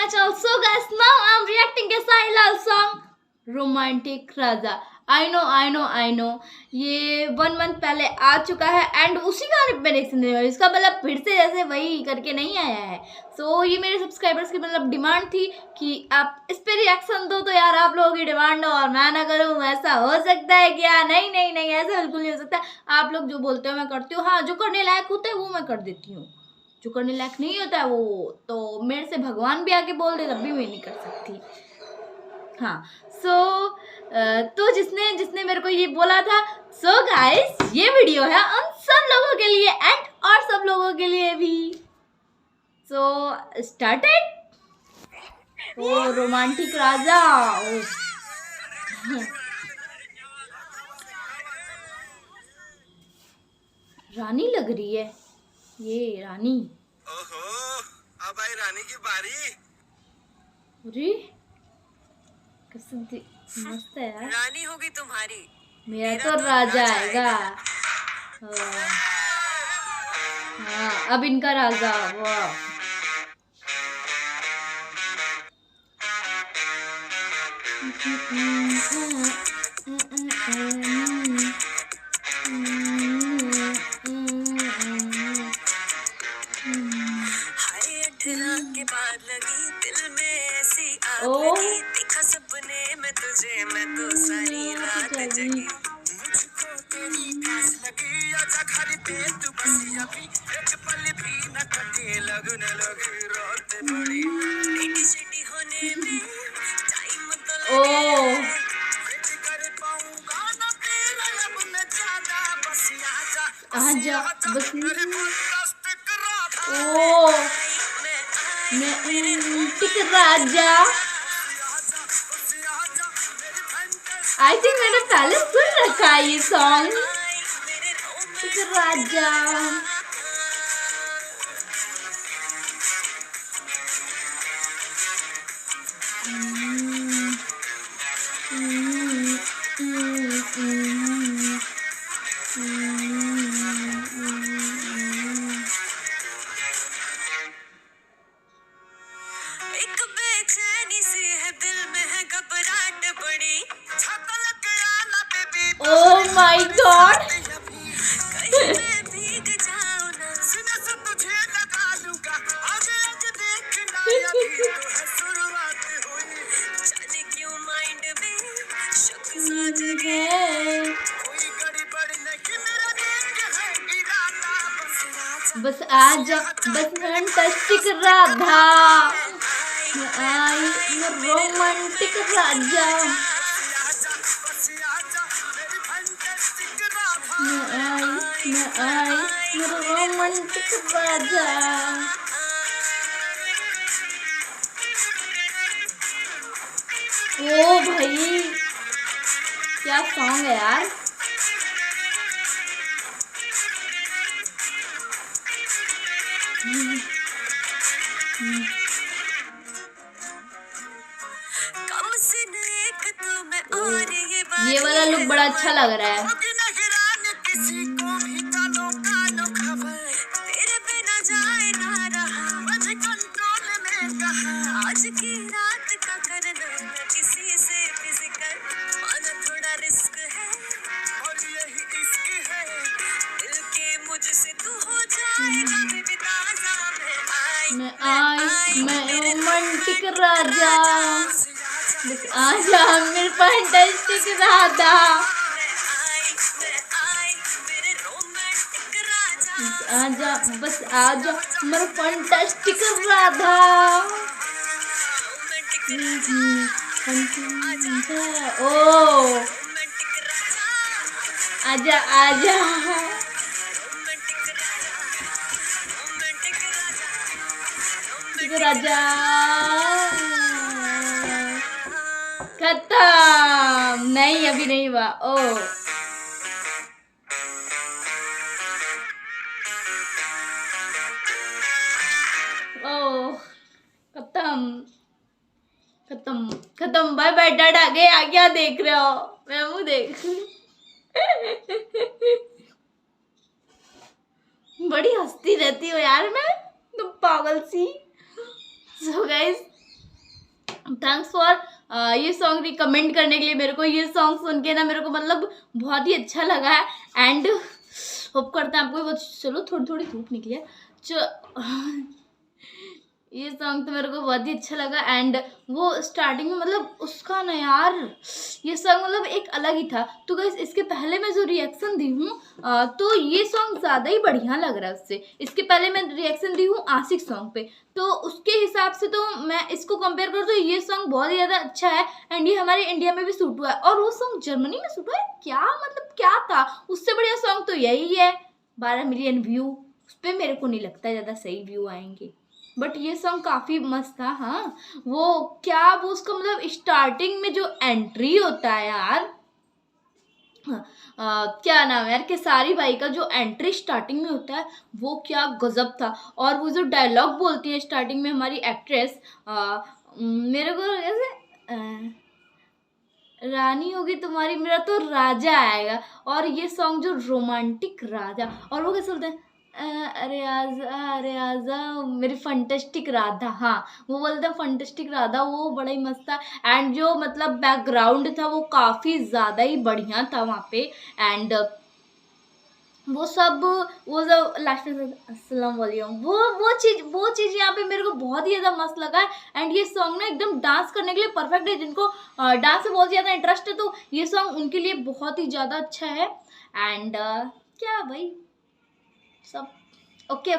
channel. So guys, now I'm reacting a Sai Lal song romantic Raja. I know ये 1 month पहले आ चुका है and उसी गाने पे रिएक्शन दे रहा हूँ. इसका मतलब फिर से जैसे वही करके नहीं आया है. सो ये मेरे सब्सक्राइबर्स की मतलब डिमांड थी कि आप इस पे रिएक्शन दो. तो यार आप लोगों की डिमांड हो और मैं ना करूँ, ऐसा हो सकता है क्या? नहीं, ऐसा बिल्कुल नहीं हो सकता. आप लोग जो बोलते हो मैं करती हूँ. हाँ, जो करने लायक होता है वो मैं कर देती हूँ, जो करने लायक नहीं होता है वो तो मेरे से भगवान भी आके बोल दे तब भी मैं नहीं कर सकती. हाँ, तो जिसने मेरे को ये बोला था. सो गाइस, ये वीडियो है उन सब लोगों के लिए एंड और सब लोगों के लिए भी. So started. ओ रोमांटिक राजा. रानी लग रही है ये रानी. ओहो, अब आई रानी की बारी. अरे मस्त है यार. रानी होगी तुम्हारी, मेरा तो राजा आएगा. हाँ, अब इनका राजा. वाह, के बाद लगी दिल में ऐसी आग लगी, देखा सपने में तुझे मैं तो सारी रात जगी. मुझको तेरी प्यास लगी, आजा घर पे तू बसी अभी, एक पल भी न कटे, लगने लगी रात बड़ी. बेटी सिटी होने में टाइम तो लगे, वेट कर पाऊंगा ना तेरा लब में ज्यादा. बस आजा बस. मेरे फंटास्टिक राधा. ओ रोमांटिक राजा. आई थिंक मैंने पहले सुन रखा है ये सॉन्ग. राजा. एक बेचैनी सी है दिल में, है घबराहट बड़ी. Oh my God. कहीं मैं भीग जाऊं ना, सीने से तुझे लगा लूंगा, आगे आगे देखना अभी तो है शुरुआत हुई. जाने क्यों माइंड में शक सा जगे. कोई गड़बड़ नहीं, मेरा दिल है इरादा. बस आजा बस फैंटास्टिक राधा. आई रोमांटिक राजा. मैं आई रोमांटिक राजा. ओ भाई क्या सॉन्ग है यार. कम से एक तो मैं और ये वाला लुक बड़ा अच्छा लग रहा है. किसी को भी कानो कानो खबर, तेरे बिना जाए ना रहा, मुझे कंट्रोल में कहा. आज की रात का करना न किसी से फिजिकल, माना थोड़ा रिस्क है और यही इश्क है. दिल के मुझसे तू हो जाएगा बेबी ताजा. मैं आई मैं रोमांटिक राजा. बस आजा मेरे फैंटास्टिक राधा. आजा बस आजा मेरा फैंटास्टिक राधा. ओ आजा आजा राजा. खत्म. नहीं अभी नहीं हुआ. ओ खत्म. बाय बाय टाटा. गया क्या देख रहे हो? मैं मुंह देख. बड़ी हंसती रहती हो यार मैं, तुम पागल सी. सो गाइस थैंक्स फॉर ये सॉन्ग रिकमेंड करने के लिए मेरे को। ये सॉन्ग सुन के ना मेरे को मतलब बहुत ही अच्छा लगा है एंड होप करते हैं आपको चलो थोड़ी थोड़ी धूप निकली है ये सॉन्ग तो मेरे को बहुत ही अच्छा लगा एंड वो स्टार्टिंग में मतलब उसका ना यार ये सॉन्ग मतलब एक अलग ही था। तो गाइस इसके पहले मैं जो रिएक्शन दी हूँ तो ये सॉन्ग ज़्यादा ही बढ़िया लग रहा है उससे। इसके पहले मैं रिएक्शन दी हूँ आशिक सॉन्ग पे, तो उसके हिसाब से तो मैं इसको कंपेयर करूँ तो ये सॉन्ग बहुत ही ज़्यादा अच्छा है एंड ये हमारे इंडिया में भी शूट हुआ है। और वो सॉन्ग जर्मनी में शूट हुआ है, क्या मतलब क्या था, उससे बढ़िया सॉन्ग तो यही है। 12 मिलियन व्यू, उस पर मेरे को नहीं लगता ज़्यादा सही व्यू आएंगे, बट ये सॉन्ग काफ़ी मस्त था। हाँ वो क्या वो उसका मतलब स्टार्टिंग में जो एंट्री होता है यार, क्या नाम है यार केसारी भाई का जो एंट्री स्टार्टिंग में होता है वो क्या गजब था। और वो जो डायलॉग बोलती है स्टार्टिंग में हमारी एक्ट्रेस मेरे को ऐसे रानी होगी तुम्हारी मेरा तो राजा आएगा। और ये सॉन्ग जो रोमांटिक राजा, और वो कैसे बोलते हैं अरे आजा मेरी फंटेस्टिक राधा, हाँ वो बोलते हैं फंटेस्टिक राधा, वो बड़ा ही मस्त था। एंड जो मतलब बैकग्राउंड था वो काफ़ी ज़्यादा ही बढ़िया था वहाँ पे। एंड वो सब वो जब लास्ट में अस्सलाम वालेकुम वो चीज़ यहाँ पे मेरे को बहुत ही ज़्यादा मस्त लगा है। एंड ये सॉन्ग ना एकदम डांस करने के लिए परफेक्ट है, जिनको डांस में बहुत ज़्यादा इंटरेस्ट है तो ये सॉन्ग उनके लिए बहुत ही ज़्यादा अच्छा है। एंड क्या भाई सब ओके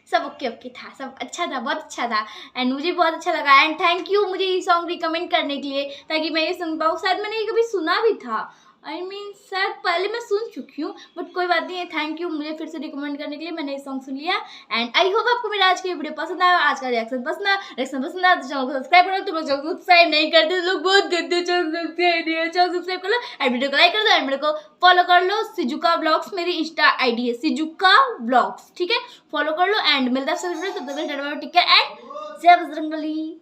सब ओके था, सब अच्छा था, बहुत अच्छा था एंड मुझे बहुत अच्छा लगा। एंड थैंक यू मुझे ये सॉन्ग रिकमेंड करने के लिए ताकि मैं ये सुन पाऊँ। शायद मैंने ये कभी सुना भी था, आई मीन शायद पहले मैं सुन चुकी हूँ, बट कोई बात नहीं है। थैंक यू मुझे फिर से रिकमेंड करने के लिए, मैंने ये सॉन्ग सुन लिया। एंड आई होप आपको मेरा आज की वीडियो पसंद आया, आज का रिएक्शन पसंद आया तो चैनल को सब्सक्राइब करो। तुम लोग सब्सक्राइब नहीं करते लोग बहुत गंदे, चैनल सब्सक्राइब कर लो एंड वीडियो को लाइक कर दो एंड मेरे को फॉलो कर लो। सिजुका ब्लॉग्स मेरी इंस्टा आईडी है, सिजुका ब्लॉग्स, ठीक है फॉलो कर लो एंड मिलता है। तब तक टेक केयर एंड जय बजरंगबली।